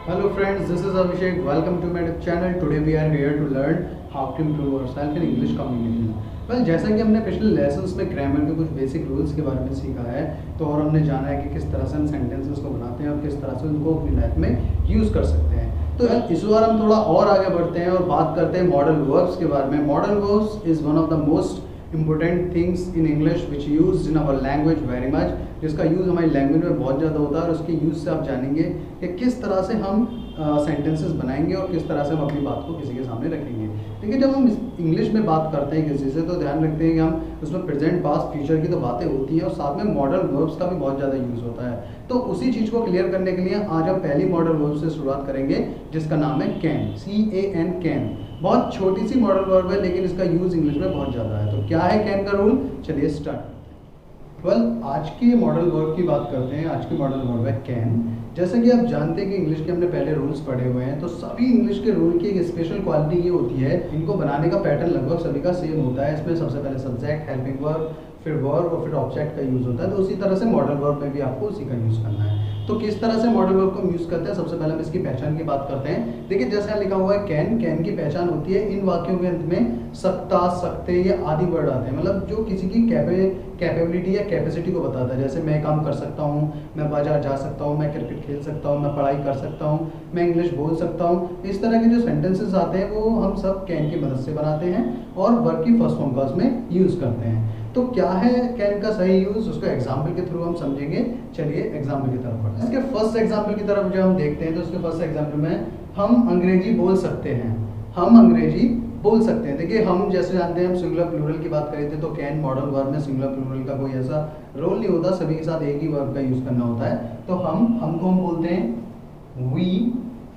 Hello friends, this is Abhishek. Welcome to my channel. Today we are here to learn how to improve ourselves in English communication. Well, जैसा कि हमने पिछले lessons में grammar के कुछ basic rules के बारे में सीखा है, तो और हमने जाना है कि किस तरह से हम सेंटेंसेस को बनाते हैं और किस तरह से उनको अपनी लाइफ में यूज़ कर सकते हैं। तो इस बार हम थोड़ा और आगे बढ़ते हैं और बात करते हैं मॉडल वर्ब्स के बारे में। Modal verbs is one of the most important things in English which use in our language very much, जिसका यूज़ हमारी लैंग्वेज में बहुत ज़्यादा होता है और उसके यूज़ से आप जानेंगे कि किस तरह से हम सेंटेंसेस बनाएंगे और किस तरह से हम अपनी बात को किसी के सामने रखेंगे। देखिए, जब हम इंग्लिश में बात करते हैं किसी से तो ध्यान रखते हैं कि हम उसमें प्रेजेंट पास्ट फ्यूचर की तो बातें होती हैं और साथ में मॉडल वर्ब्स का भी बहुत ज़्यादा यूज़ होता है। तो उसी चीज़ को क्लियर करने के लिए आज हम पहली मॉडल वर्ब से शुरुआत करेंगे, जिसका नाम है कैन, CAN, कैन। बहुत छोटी सी मॉडल वर्ब है लेकिन इसका यूज़ इंग्लिश में बहुत ज़्यादा है। तो क्या है कैन का रूल, चलिए स्टार्ट। आज की मॉडल वर्ब की बात करते हैं। आज की मॉडल वर्ब है कैन। जैसे कि आप जानते हैं कि इंग्लिश के हमने पहले रूल्स पढ़े हुए हैं, तो सभी इंग्लिश के रूल की एक स्पेशल क्वालिटी ये होती है, इनको बनाने का पैटर्न लगभग सभी का सेम होता है। इसमें सबसे पहले सब्जेक्ट, हेल्पिंग वर्ब, फिर वर्ब और फिर ऑब्जेक्ट का यूज़ होता है। तो उसी तरह से मॉडल वर्ब में भी आपको उसी का यूज़ करना है। तो किस तरह से मॉडल वर्ब को हम यूज़ करते हैं, सबसे पहले हम इसकी पहचान की बात करते हैं। देखिए, जैसे लिखा हुआ है कैन, कैन की पहचान होती है इन वाक्यों के अंत में सकता, सकते या आदि वर्ड आते हैं, मतलब जो किसी की कैपेबिलिटी या कैपेसिटी को बताता है। जैसे मैं काम कर सकता हूँ, मैं बाजार जा सकता हूँ, मैं क्रिकेट खेल सकता हूँ, मैं पढ़ाई कर सकता हूँ, मैं इंग्लिश बोल सकता हूँ। इस तरह के जो सेंटेंसेस आते हैं वो हम सब कैन की मदद से बनाते हैं और वर्ब की फर्स्ट फॉर्म का उसमें यूज़ करते हैं। तो क्या है कैन का सही यूज़, उसको एग्जाम्पल के थ्रू हम समझेंगे। चलिए एग्जाम्पल की तरफ बढ़ते हैं। इसके फर्स्ट एग्जाम्पल की तरफ जब हम देखते हैं तो उसके फर्स्ट एग्जाम्पल में हम अंग्रेजी बोल सकते हैं। हम अंग्रेजी बोल सकते हैं। देखिए, हम जैसे जानते हैं, हम सिंगुलर प्लूरल की बात करी थी, तो कैन मॉडल वर्ब में सिंगुलर प्लूरल का कोई ऐसा रोल नहीं होता, सभी के साथ एक ही वर्ब का यूज़ करना होता है। तो हमको हम बोलते हैं वी।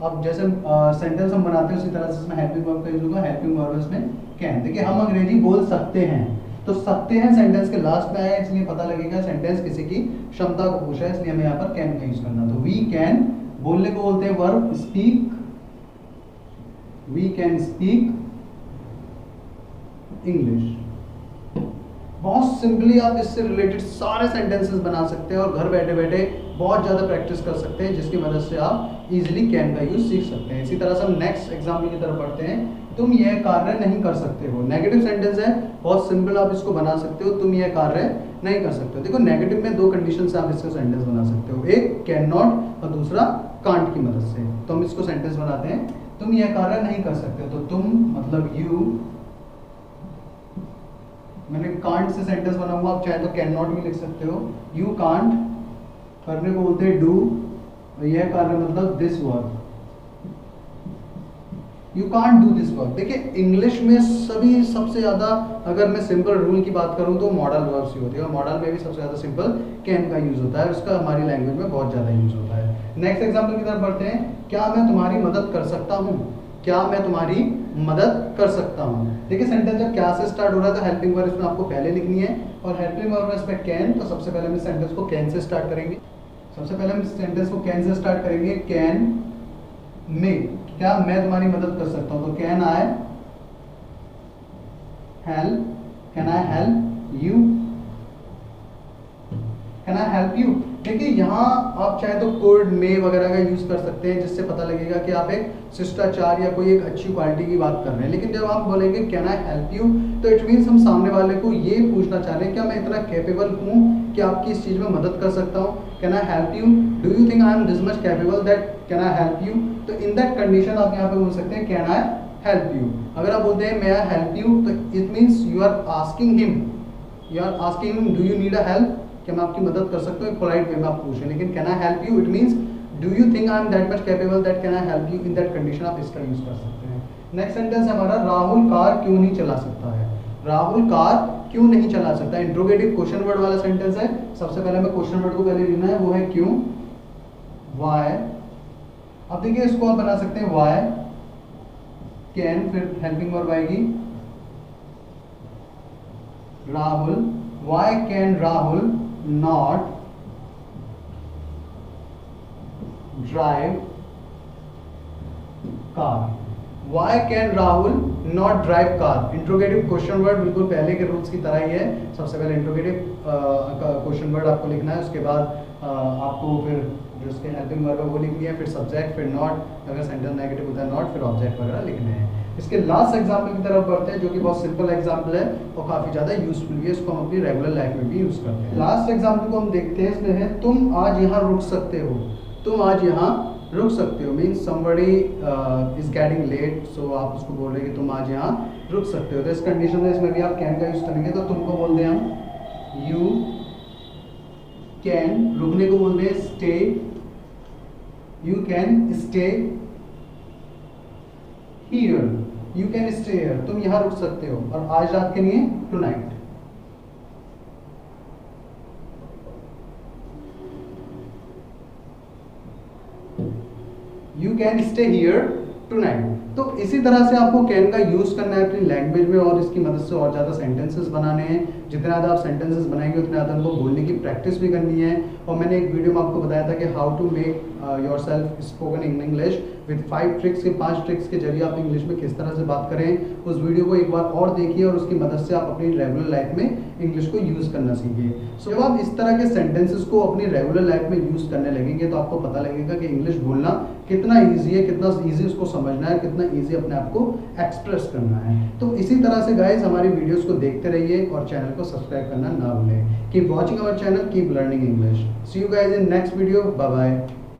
अब जैसे सेंटेंस हम बनाते हैं उसी तरह से इसमें हेल्पिंग वर्ब का यूज होगा। हेल्पिंग वर्ब इसमें कैन। देखिए, हम अंग्रेजी बोल सकते हैं, तो सकते हैं सेंटेंस के लास्ट में आया, इसलिए पता लगेगा सेंटेंस किसी की क्षमता को पूछा है, इसलिए हमें यहाँ पर कैन का यूज करना। तो वी कैन बोलने को बोलते हैं verb speak. We can speak English. बहुत सिंपली आप इससे रिलेटेड सारे सेंटेंसेस बना सकते हैं और घर बैठे बैठे बहुत ज़्यादा प्रैक्टिस कर सकते हैं, जिसकी मदद से आप इजीली कैन का यूज सीख सकते हैं। इसी तरह से हम नेक्स्ट एग्जाम्पल की तरफ बढ़ते हैं। तुम यह कार्य नहीं कर सकते हो। नेगेटिव सेंटेंस है, बहुत सिंपल, आप इसको बना सकते हो, तुम यह कार्य नहीं कर सकते हो। देखो, नेगेटिव में दो कंडीशन से आप इसका सेंटेंस बना सकते हो, एक कैन नॉट और दूसरा कांट की मदद से। तो हम इसको सेंटेंस बनाते हैं, तुम यह कार्य नहीं कर सकते। तो तुम मतलब यू, मैंने कांट से सेंटेंस बनाऊंगा, आप चाहे तो कैन नॉट भी लिख सकते हो। यू कांट करने को बोलते हैं डू, और यह कार्य मतलब this work. You can't do this work. देखिए, इंग्लिश में सबसे ज़्यादा अगर मैं सिंपल रूल की बात करूं तो मॉडल वर्ब्स ही होती है, और मॉडल में भी सबसे ज़्यादा सिंपल कैन का यूज़ होता है, उसका हमारी लैंग्वेज में बहुत ज़्यादा यूज़ होता है। नेक्स्ट एग्जाम्पल की तरफ बढ़ते हैं। क्या मैं तुम्हारी मदद कर सकता हूँ। क्या मैं तुम्हारी मदद कर सकता हूँ। देखिए, सेंटेंस जब क्या से स्टार्ट हो रहा है तो हेल्पिंग वर्ब इसमें आपको पहले लिखनी है, और हेल्पिंग वर्ब इसमें कैन। तो सबसे पहले हम इस सेंटेंस को कैन से स्टार्ट करेंगे। सबसे पहले हम इस सेंटेंस को कैन से स्टार्ट करेंगे। कैन में, क्या मैं तुम्हारी मदद कर सकता हूँ। तो can I help, can I help you, can I help you. देखिए, यहाँ आप चाहे तो कुड, मे वगैरह का यूज कर सकते हैं, जिससे पता लगेगा कि आप एक शिष्टाचार या कोई एक अच्छी क्वालिटी की बात कर रहे हैं। लेकिन जब आप बोलेंगे कैन आई हेल्प यू, तो इट मीन्स हम सामने वाले को ये पूछना चाह रहे हैं, क्या मैं इतना कैपेबल हूँ कि आपकी इस चीज़ में मदद कर सकता हूँ। Can I help you, do you think I am this much capable that can I help you. तो इन दैट कंडीशन आप यहाँ पे बोल सकते हैं कैन आई हेल्प यू। अगर आप बोलते हैं मे आई हेल्प यू, तो it means you are asking him, do you need a help, कि मैं आपकी मदद कर सकता हूँ, एक पोलाइट वे में आप पूछें। लेकिन can I help you, it means do you think I am that much capable that can I help you. In that condition आप इसका यूज कर सकते हैं। नेक्स्ट सेंटेंस है हमारा, राहुल कार क्यों नहीं चला सकता है। राहुल कार क्यों नहीं चला सकता। इंट्रोगेटिव क्वेश्चन वर्ड वाला सेंटेंस है। सबसे पहले हमें क्वेश्चन वर्ड को पहले लेना है, वो है क्यों, वाई। अब देखिए, इसको आप बना सकते हैं वाई कैन, फिर हेल्पिंग वर्ब आएगी Rahul. Why can Rahul not drive car. Why can Rahul not drive car. Interrogative question word बिल्कुल पहले के रूल्स की तरह ही है। सबसे पहले इंट्रोगेटिव क्वेश्चन वर्ड आपको लिखना है, उसके बाद आपको फिर जो उसके हेल्पिंग वर्ब है वो लिखनी है, फिर सब्जेक्ट, फिर नॉट, अगर सेंटेंस नेगेटिव होता है नॉट, फिर ऑब्जेक्ट वगैरह लिखने हैं। इसके लास्ट एग्जाम्पल की तरफ बढ़ते हैं जो कि बहुत सिंपल एग्जाम्पल है और काफ़ी ज़्यादा यूजफुल भी है, इसको हम अपनी रेगुलर लाइफ में भी यूज़ करते हैं। लास्ट एग्जाम्पल को हम देखते हैं, इसमें है तुम आज यहाँ रुक सकते हो। तुम आज यहाँ रुक सकते हो means somebody is getting late, so आप उसको बोल रहे हैं कि तुम आज यहाँ रुक सकते हो। तो इस कंडीशन में इसमें भी आप कैन का यूज़ करेंगे, तो तुमको बोल दें हम यू कैन, रुकने को बोल दें stay, you can stay here, you can stay here, तुम यहाँ रुक सकते हो। और आज रात के लिए tonight. You can stay here tonight. तो इसी तरह से आपको कैन का यूज़ करना है अपनी लैंग्वेज में और इसकी मदद से और ज़्यादा सेंटेंसेस बनाने हैं। जितने ज़्यादा आप सेंटेंसेस बनाएंगे उतने ज़्यादा उनको बोलने की प्रैक्टिस भी करनी है। और मैंने एक वीडियो में आपको बताया था कि how to make yourself spoken in English with 5 tricks के 5 ट्रिक्स के जरिए आप इंग्लिश में किस तरह से बात करें। उस वीडियो को एक बार और देखिए और उसकी मदद से आप अपनी रेगुलर लाइफ में इंग्लिश को यूज़ करना सीखिए। सो जब आप इस तरह के सेंटेंसेस को अपनी रेगुलर लाइफ में यूज़ करने लगेंगे तो आपको पता लगेगा कि इंग्लिश बोलना कितना ईजी है, कितना ईजी उसको समझना है, कितना ईजी अपने आप को एक्सप्रेस करना है। तो इसी तरह से गाइज हमारी वीडियोस को देखते रहिए और चैनल को सब्सक्राइब करना ना भूलें। Keep watching our channel, keep learning English. See you guys in next video, bye bye.